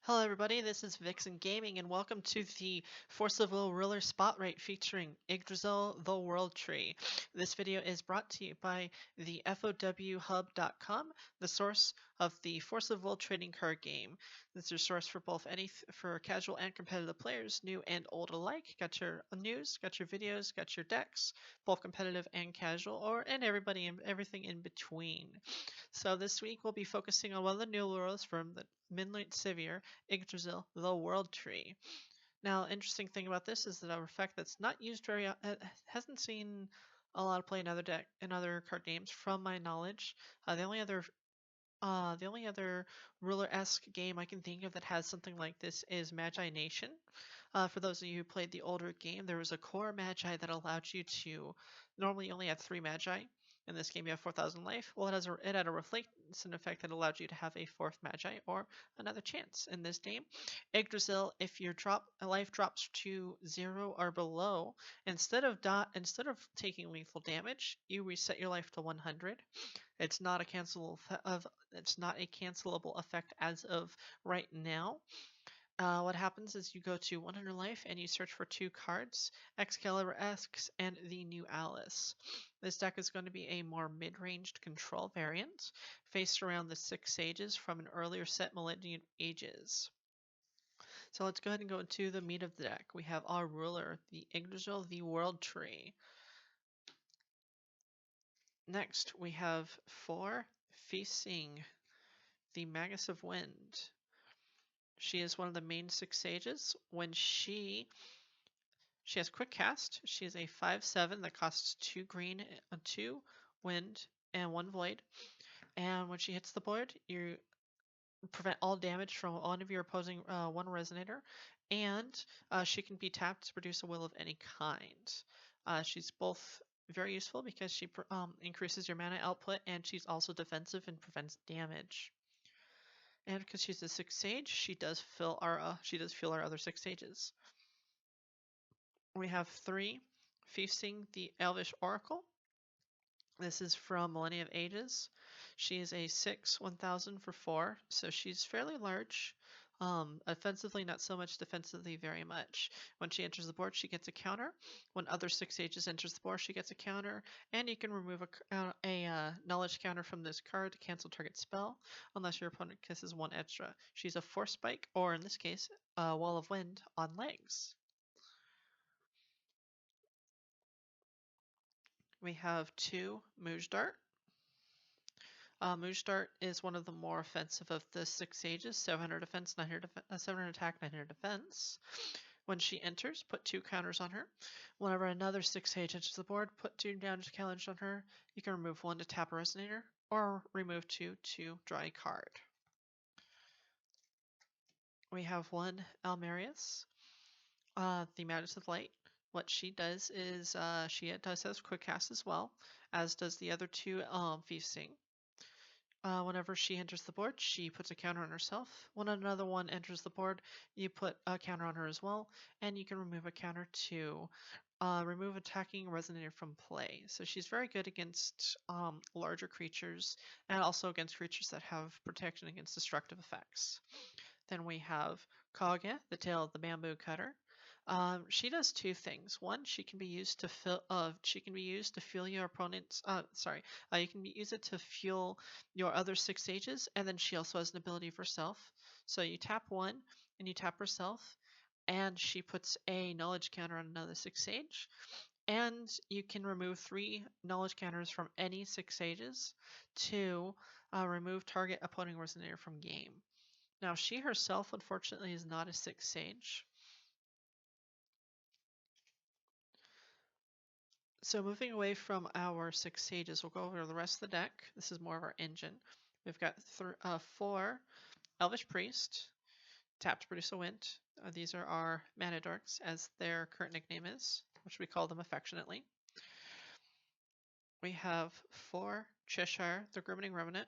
Hello everybody, this is VixenGaming and welcome to the Force of Will Ruler Spotlight featuring Yggdrasil the World Tree. This video is brought to you by the FoWHub.com, the source of the Force of Will trading card game. This is your source for both for casual and competitive players, new and old alike. Got your news, got your videos, got your decks, both competitive and casual, and everybody and everything in between. So this week we'll be focusing on one of the new lures from the Midnight Sevier, Yggdrasil, the World Tree. Now, interesting thing about this is that a effect that's not used very, hasn't seen a lot of play in other card games, from my knowledge. The only other ruler-esque game I can think of that has something like this is Magi Nation. For those of you who played the older game, there was a core Magi that allowed you to normally only have 3 Magi. In this game, you have 4,000 life. Well, it had a reflection effect that allowed you to have a 4th Magi or another chance. In this game, Yggdrasil, if your life drops to 0 or below, instead of taking lethal damage, you reset your life to 100. It's not a cancelable effect as of right now. What happens is you go to 100 life and you search for 2 cards, Excalibur X and the new Alice. This deck is going to be a more mid-ranged control variant, faced around the 6 sages from an earlier set Millennium Ages. So let's go ahead and go into the meat of the deck. We have our ruler, the Yggdrasil, the World Tree. Next, we have 4 Feasting, the Magus of Wind. She is one of the main 6 sages. When she has quick cast. She is a 5/7 that costs 2 green, 2 wind, and 1 void. And when she hits the board, you prevent all damage from one of your opposing 1 resonator. And she can be tapped to produce a will of any kind. She's both very useful because she increases your mana output, and she's also defensive and prevents damage. And because she's a 6 sage, she does fill our other 6 sages. We have 3 Feasting, the Elvish Oracle. This is from Millennium Ages. She is a 6 1000 for 4, so she's fairly large. Offensively, not so much. Defensively, very much. When she enters the board, she gets a counter. When other 6 sages enters the board, she gets a counter. And you can remove a knowledge counter from this card to cancel target spell, unless your opponent kisses 1 extra. She's a Force Spike, or in this case, a Wall of Wind on legs. We have 2 Mooge Dart. Mooge Dart is one of the more offensive of the 6 sages, 700 defense, 700 attack, 900 defense. When she enters, put 2 counters on her. Whenever another 6 sage enters the board, put 2 damage counters on her. You can remove 1 to tap a resonator, or remove 2 to draw a card. We have 1 Almerius, the Magus of Light. What she does is she does has quick cast as well, as does the other 2 Feasting. Whenever she enters the board, she puts a counter on herself. When another one enters the board, you put a counter on her as well, and you can remove a counter to remove attacking resonator from play. So she's very good against larger creatures, and also against creatures that have protection against destructive effects. Then we have Kaguya, the tail of the bamboo cutter. She does 2 things. One, she can be used to fuel your opponent's. You can use it to fuel your other 6 sages, and then she also has an ability for herself. So you tap 1, and you tap herself, and she puts a knowledge counter on another 6 sage. And you can remove 3 knowledge counters from any 6 sages to remove target opponent resonator from game. Now, she herself, unfortunately, is not a 6 sage. So moving away from our 6 sages, we'll go over the rest of the deck. This is more of our engine. We've got 4 Elvish Priests, tap to produce a wind. These are our mana dorks, as their current nickname is, which we call them affectionately. We have 4 Cheshire, the Grimming Remnant.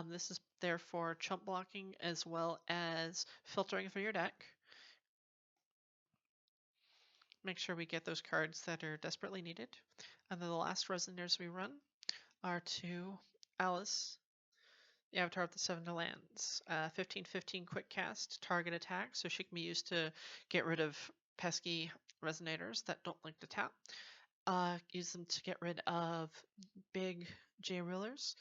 This is there for chump blocking as well as filtering for your deck. Make sure we get those cards that are desperately needed. And then the last resonators we run are 2 Alice, the Avatar of the Seven Lands. 15/15 quick cast, target attack, so she can be used to get rid of pesky resonators that don't like to tap. Use them to get rid of big J rulers.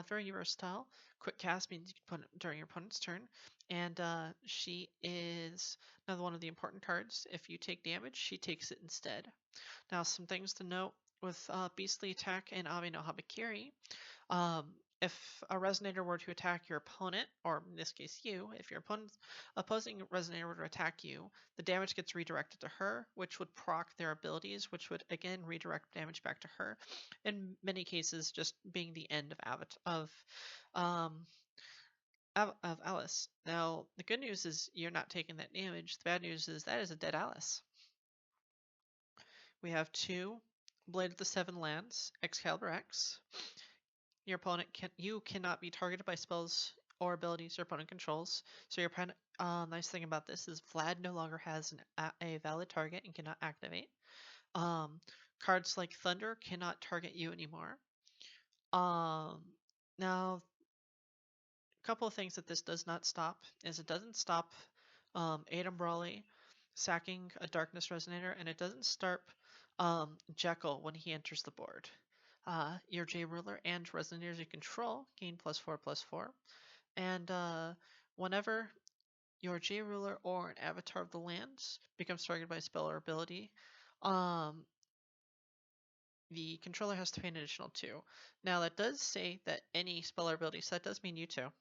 Very versatile. Quick cast means you can put it during your opponent's turn. And she is another one of the important cards. If you take damage, she takes it instead. Now, some things to note with Beastly Attack and Ave no Habakiri. If a resonator were to attack your opponent, or in this case you, if your opponent's opposing resonator were to attack you, the damage gets redirected to her, which would proc their abilities, which would again redirect damage back to her. In many cases, just being the end of Alice. Now, the good news is you're not taking that damage. The bad news is that is a dead Alice. We have 2 Blade of the Seven Lands, Excalibur X. Your opponent cannot be targeted by spells or abilities your opponent controls. So your opponent, nice thing about this is Vlad no longer has a valid target and cannot activate. Cards like Thunder cannot target you anymore. Now, a couple of things that this does not stop is it doesn't stop Adam Brawley sacking a Darkness Resonator, and it doesn't stop Jekyll when he enters the board. Your J Ruler and Resonators you control gain +4/+4. And whenever your J Ruler or an Avatar of the Lands becomes targeted by a spell or ability, the controller has to pay an additional 2. Now that does say that any spell or ability, so that does mean you too.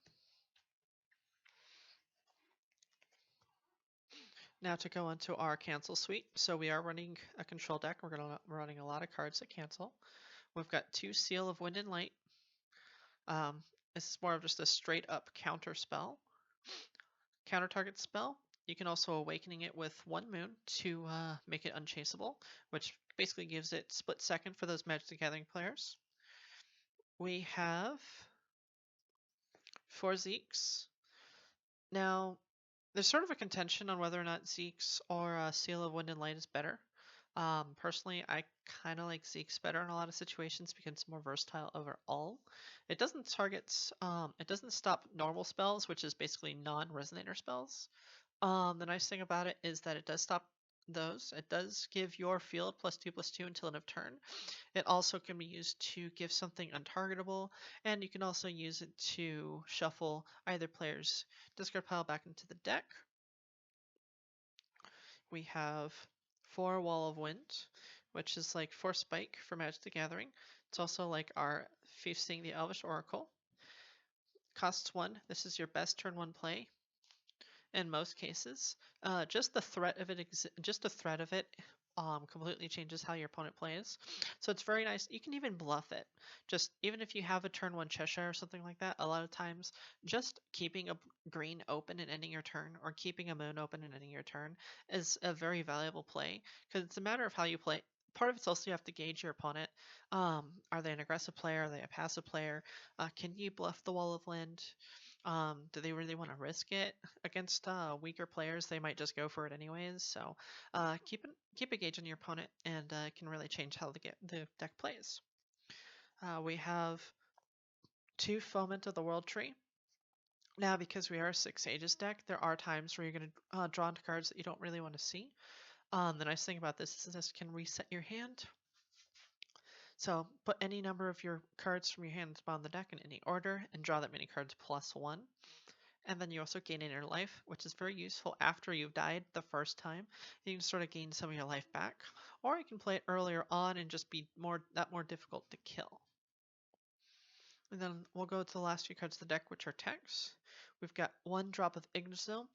Now to go into our cancel suite. So we are running a control deck. We're running a lot of cards that cancel. We've got 2 Seal of Wind and Light. This is more of just a straight up counter spell. Counter target spell. You can also awakening it with 1 moon to make it unchaseable, which basically gives it split second for those Magic the Gathering players. We have 4 Xeex. Now, there's sort of a contention on whether or not Xeex or Seal of Wind and Light is better. Personally, I kind of like Xeex better in a lot of situations because it's more versatile overall. It doesn't it doesn't stop normal spells, which is basically non-resonator spells. The nice thing about it is that it does stop those. It does give your field +2/+2 until end of turn. It also can be used to give something untargetable, and you can also use it to shuffle either player's discard pile back into the deck. We have 4 Wall of Wind, which is like 4 Spike for Magic the Gathering. It's also like our Feasting the Elvish Oracle. Costs 1. This is your best turn 1 play in most cases. Just the threat of it completely changes how your opponent plays. So it's very nice. You can even bluff it. Just even if you have a turn 1 Cheshire or something like that, a lot of times just keeping a green open and ending your turn, or keeping a moon open and ending your turn, is a very valuable play because it's a matter of how you play. Part of it's also you have to gauge your opponent. Are they an aggressive player? Are they a passive player? Can you bluff the Wall of Wind? Do they really want to risk it against weaker players? They might just go for it anyways. So keep a gauge on your opponent, and it can really change how the deck plays. We have 2 Foment of the World Tree. Now, because we are a 6 Ages deck, there are times where you're going to draw into cards that you don't really want to see. The nice thing about this is this can reset your hand. So put any number of your cards from your hand on the deck in any order and draw that many cards +1. And then you also gain inner life, which is very useful after you've died the first time. You can sort of gain some of your life back, or you can play it earlier on and just be more difficult to kill. And then we'll go to the last few cards of the deck, which are text. We've got 1 Drop of Yggdrasil.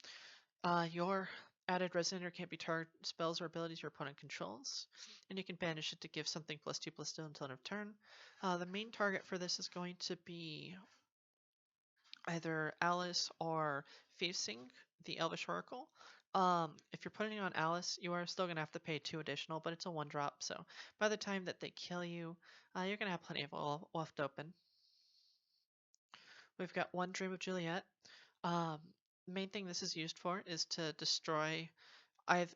Your added resonator can't be targeted spells or abilities your opponent controls, and you can banish it to give something +2/+2 until end of turn. The main target for this is going to be either Alice or Feasting the Elvish Oracle. If you're putting on Alice, you are still going to have to pay 2 additional, but it's a 1 drop, so by the time that they kill you, you're going to have plenty of left open. We've got 1 Dream of Juliet. Main thing this is used for is to destroy. I've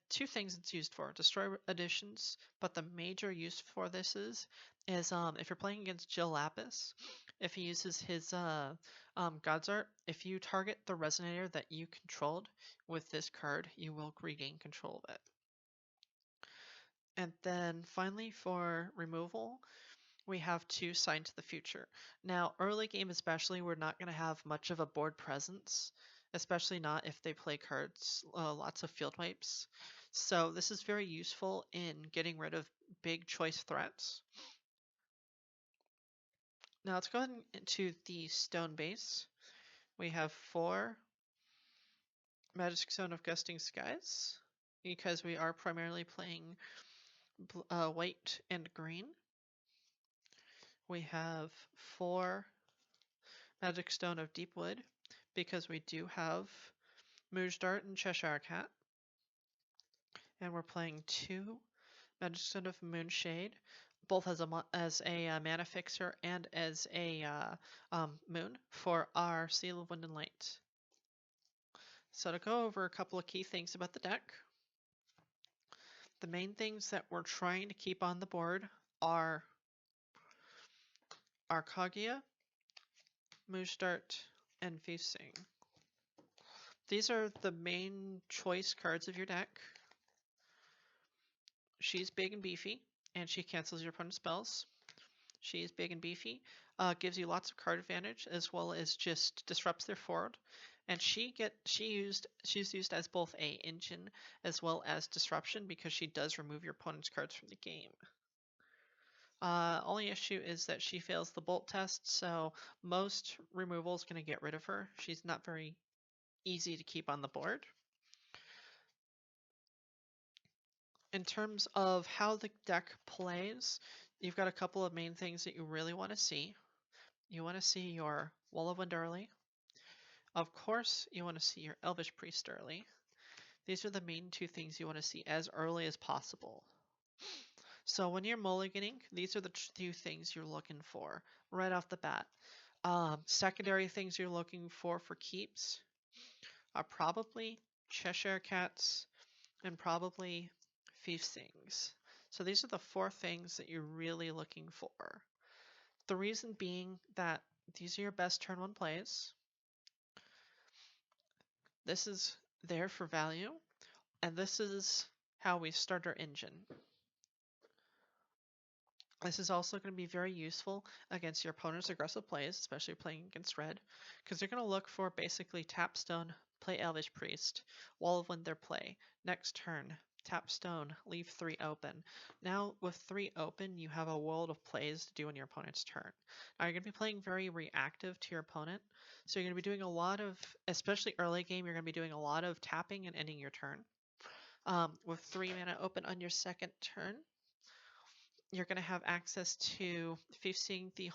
2 things it's used for: destroy additions, but the major use for this is if you're playing against Jill Lapis if he uses his God's Art, if you target the Resonator that you controlled with this card, you will regain control of it. And then finally for removal, we have 2 Sign to the Future. Now, early game especially, we're not going to have much of a board presence, especially not if they play cards, lots of field wipes. So this is very useful in getting rid of big choice threats. Now let's go ahead into the stone base. We have 4 Magic Stone of Gusting Skies, because we are primarily playing white and green. We have 4 Magic Stone of Deep Wood, because we do have Mooge Dart and Cheshire Cat. And we're playing 2 Magic Stone of Moonshade, both as a mana fixer and as a moon for our Seal of Wind and Light. So to go over a couple of key things about the deck, the main things that we're trying to keep on the board are Kaguya, Mooge Dart, and Feasting. These are the main choice cards of your deck. She's big and beefy, and she cancels your opponent's spells. She's big and beefy, gives you lots of card advantage, as well as just disrupts their forward. And she's used as both a engine as well as disruption, because she does remove your opponent's cards from the game. Only issue is that she fails the bolt test, so most removal is going to get rid of her. She's not very easy to keep on the board. In terms of how the deck plays, you've got a couple of main things that you really want to see. You want to see your Wall of Wind early. Of course, you want to see your Elvish Priest early. These are the main 2 things you want to see as early as possible. So when you're mulliganing, these are the 2 things you're looking for right off the bat. Secondary things you're looking for keeps are probably Cheshire Cats and probably Feastings. So these are the 4 things that you're really looking for. The reason being that these are your best turn 1 plays. This is there for value, and this is how we start our engine. This is also going to be very useful against your opponent's aggressive plays, especially playing against red, because they're going to look for basically tap stone, play Elvish Priest, Wall of Wind their play. Next turn, tap stone, leave 3 open. Now with 3 open, you have a world of plays to do on your opponent's turn. Now you're going to be playing very reactive to your opponent, so you're going to be doing a lot of, especially early game, you're going to be doing a lot of tapping and ending your turn. With 3 mana open on your second turn, you're going to have access to Feasting the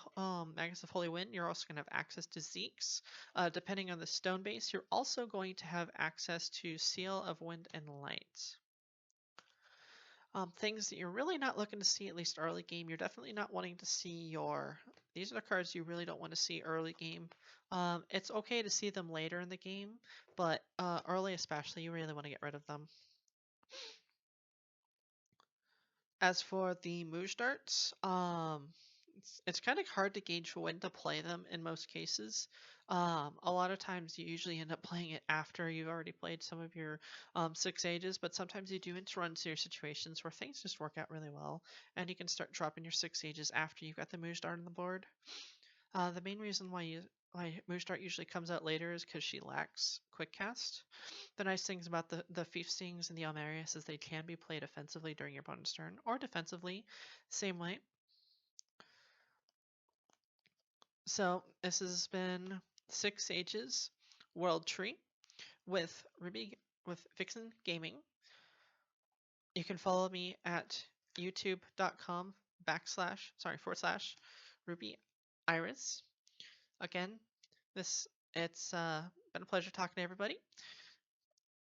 Magus of Holy Wind. You're also going to have access to Xeex. Depending on the stone base, you're also going to have access to Seal of Wind and Light. Things that you're really not looking to see, at least early game, you're definitely not wanting to see these are the cards you really don't want to see early game. It's okay to see them later in the game, but early especially, you really want to get rid of them. As for the Mooge Darts, it's kind of hard to gauge when to play them in most cases. A lot of times you usually end up playing it after you've already played some of your 6 ages, but sometimes you do run into situations where things just work out really well, and you can start dropping your 6 ages after you've got the Mooge Dart on the board. The main reason why Mooge Dart usually comes out later is because she lacks quick cast. The nice things about the Feastings and the Almerius is they can be played offensively during your opponent's turn, or defensively, same way. So this has been 6 Ages World Tree with VixenGaming. You can follow me at youtube.com /Ruby Iris. Again, it's been a pleasure talking to everybody.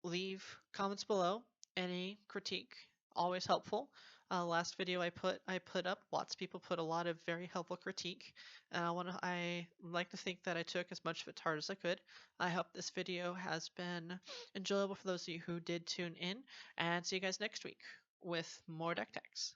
Leave comments below. Any critique, always helpful. Last video I put up, lots of people put a lot of very helpful critique, and I like to think that I took as much of it to heart as I could. I hope this video has been enjoyable for those of you who did tune in, and see you guys next week with more deck techs.